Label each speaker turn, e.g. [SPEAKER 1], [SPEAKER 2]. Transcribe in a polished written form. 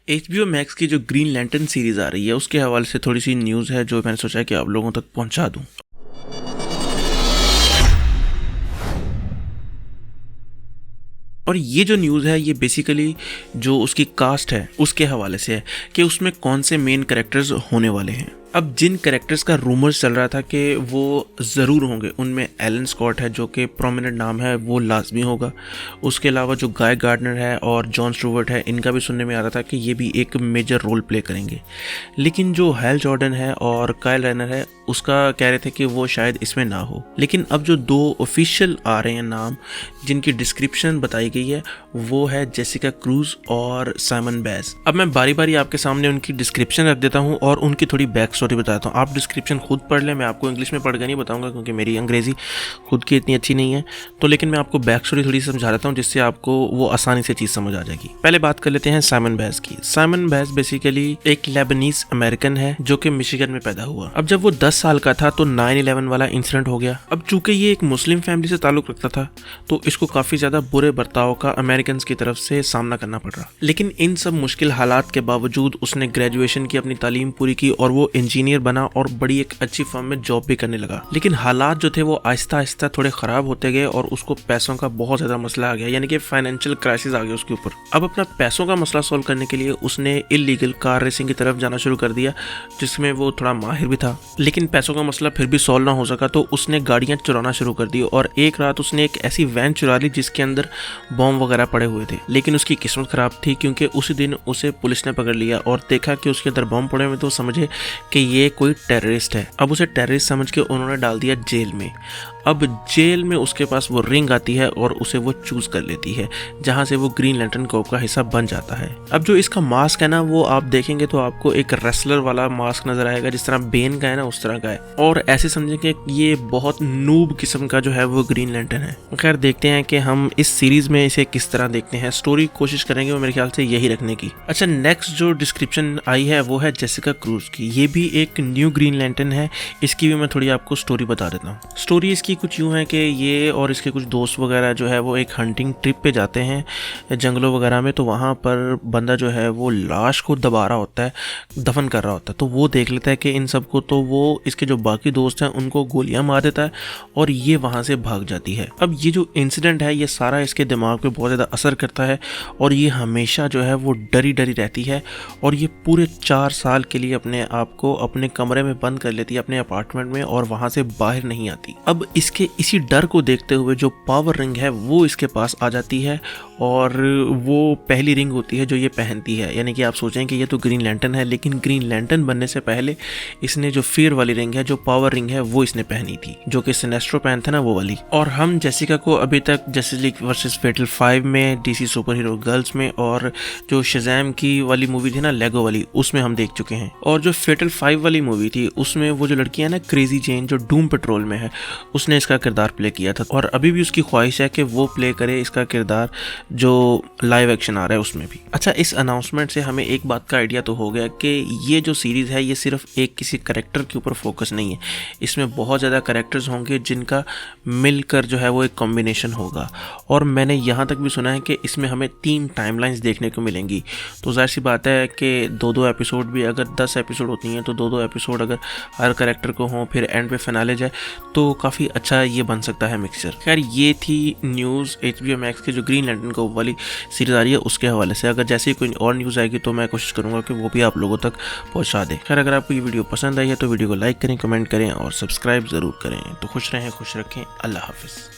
[SPEAKER 1] HBO max की जो green lantern series आ रही है उसके हवाले से थोड़ी सी न्यूज़ है जो मैंने सोचा कि आप लोगों तक पहुंचा दूं। और ये जो न्यूज़ है ये बेसिकली जो उसकी कास्ट है उसके हवाले से है कि उसमें कौन से मेन कैरेक्टर्स होने वाले हैं। अब जिन कैरेक्टर्स का रूमर्स चल रहा था कि वो ज़रूर होंगे उनमें एलन स्कॉट है जो कि प्रोमिनेंट नाम है, वो लाजमी होगा। उसके अलावा जो गाय गार्डनर है और जॉन स्टूवर्ट है, इनका भी सुनने में आ रहा था कि ये भी एक मेजर रोल प्ले करेंगे। लेकिन जो हैल जॉर्डन है और काइल रेनर है उसका कह रहे थे कि वो शायद इसमें ना हो। लेकिन अब जो दो ऑफिशियल आ रहे हैं नाम जिनकी डिस्क्रिप्शन बताई गई है वो है जेसिका क्रूज और साइमन बैज। अब मैं बारी बारी आपके सामने उनकी डिस्क्रिप्शन रख देता हूँ और उनकी थोड़ी बैक स्टोरी बताता हूँ। आप डिस्क्रिप्शन खुद पढ़ लें, मैं आपको इंग्लिश में पढ़ कर नहीं बताऊंगा क्योंकि मेरी अंग्रेजी खुद की इतनी अच्छी नहीं है। तो लेकिन मैं आपको बैक स्टोरी थोड़ी समझा देता हूँ जिससे आपको वो आसानी से चीज़ समझ आ जाएगी। पहले बात कर लेते हैं साइमन बैज की। साइमन बैज बेसिकली एक लेबनीज अमेरिकन है जो कि मिशिगन में पैदा हुआ। अब जब वो 10 साल का था तो 9/11 वाला इंसिडेंट हो गया। अब चूंकि ये एक मुस्लिम फैमिली से ताल्लुक रखता था तो इसको काफ़ी ज़्यादा बुरे बर्ताव का अमेरिकन की तरफ से सामना करना पड़ रहा। लेकिन इन सब मुश्किल हालात के बावजूद उसने ग्रेजुएशन की अपनी तालीम पूरी की और वो इंजीनियर बना और बड़ी एक अच्छी फर्म में जॉब भी करने लगा। लेकिन हालात जो थे वो आहिस्ता आहिस्ता थोड़े खराब होते गए और उसको पैसों का बहुत ज़्यादा मसला आ गया, यानी कि फाइनेंशियल क्राइसिस आ गया उसके ऊपर। अब अपना पैसों का मसला सॉल्व करने के लिए उसने इलीगल कार रेसिंग की तरफ जाना शुरू कर दिया जिसमें वो थोड़ा माहिर भी था। लेकिन पैसों का मसला फिर भी सॉल्व ना हो सका तो उसने गाड़ियाँ चुराना शुरू कर दी और एक रात उसने एक ऐसी वैन चुरा ली जिसके अंदर बॉम्ब वगैरह पड़े हुए थे। लेकिन उसकी किस्मत खराब थी क्योंकि उसी दिन उसे पुलिस ने पकड़ लिया और देखा कि उसके अंदर बम पड़े हुए तो समझे कि ये कोई टेररिस्ट है। अब उसे टेररिस्ट समझ के उन्होंने डाल दिया जेल में। अब जेल में उसके पास वो रिंग आती है और उसे वो चूज कर लेती है जहां से वो ग्रीन लैंटर्न कॉर्प का हिस्सा बन जाता है। अब जो इसका मास्क है ना वो आप देखेंगे तो आपको एक रेसलर वाला मास्क नजर आएगा जिस तरह बेन का है ना उस तरह का है और ऐसे समझें कि ये बहुत नूब किस्म का जो है वो ग्रीन लैंटर्न है। खैर देखते हैं कि हम इस सीरीज में इसे किस तरह देखते हैं। स्टोरी कोशिश करेंगे वो मेरे ख्याल से यही रखने की। अच्छा, नेक्स्ट जो डिस्क्रिप्शन आई है वो है जेसिका क्रूज की। ये भी एक न्यू ग्रीन लैंटर्न है। इसकी भी मैं थोड़ी आपको स्टोरी बता देता हूँ। स्टोरी इसकी कुछ यूँ है कि ये और इसके कुछ दोस्त वगैरह जो है वो एक हंटिंग ट्रिप पे जाते हैं जंगलों वगैरह में। तो वहाँ पर बंदा जो है वो लाश को दबा रहा होता है, दफन कर रहा होता है। तो वो देख लेता है कि इन सबको, तो वो इसके जो बाकी दोस्त हैं उनको गोलियां मार देता है और ये वहाँ से भाग जाती है। अब ये जो इंसिडेंट है ये सारा इसके दिमाग पे बहुत ज़्यादा असर करता है और ये हमेशा जो है वो डरी डरी रहती है और ये पूरे 4 साल के लिए अपने आप को अपने कमरे में बंद कर लेती है, अपने अपार्टमेंट में, और वहाँ से बाहर नहीं आती। अब इसके इसी डर को देखते हुए जो पावर रिंग है वो इसके पास आ जाती है और वो पहली रिंग होती है जो ये पहनती है। यानी कि आप सोचें कि ये तो ग्रीन लैंटर्न है लेकिन ग्रीन लैंटर्न बनने से पहले इसने जो फियर वाली रिंग है, जो पावर रिंग है, वो इसने पहनी थी जो कि सिनेस्ट्रो पहन था ना वो वाली। और हम जेसिका को अभी तक जस्टिस लीग वर्सेस फेटल 5 में, डीसी सुपर हीरो गर्ल्स में और जो शज़ैम की वाली मूवी थी ना लेगो वाली, उसमें हम देख चुके हैं। और जो फेटल 5 वाली मूवी थी उसमें वो जो लड़की है ना क्रेजी जेन जो डूम पेट्रोल में है, उसने इसका किरदार प्ले किया था और अभी भी उसकी ख्वाहिश है कि वो प्ले करे इसका किरदार जो लाइव एक्शन आ रहा है उसमें भी। अच्छा, इस अनाउंसमेंट से हमें एक बात का आइडिया तो हो गया कि ये जो सीरीज़ है ये सिर्फ एक किसी कैरेक्टर के ऊपर फोकस नहीं है। इसमें बहुत ज़्यादा कैरेक्टर्स होंगे जिनका मिलकर जो है वो एक कॉम्बिनेशन होगा। और मैंने यहाँ तक भी सुना है कि इसमें हमें 3 टाइमलाइंस देखने को मिलेंगी। तो जाहिर सी बात है कि 2-2 एपिसोड भी, अगर 10 एपिसोड होती हैं तो 2-2 एपिसोड अगर हर कैरेक्टर को हों फिर एंड पे फिनाले जाए तो काफ़ी अच्छा ये बन सकता है मिक्सचर। खैर ये थी न्यूज़ HBO मैक्स की जो ग्रीन लैंटर्न को वाली सीरीज आ रही है उसके हवाले से। अगर जैसे ही कोई और न्यूज़ आएगी तो मैं कोशिश करूँगा कि वो भी आप लोगों तक पहुँचा दें। खैर अगर आपको ये वीडियो पसंद आई है तो वीडियो को लाइक करें, कमेंट करें और सब्सक्राइब ज़रूर करें। तो खुश रहें, खुश रखें। अल्लाह हाफिज़।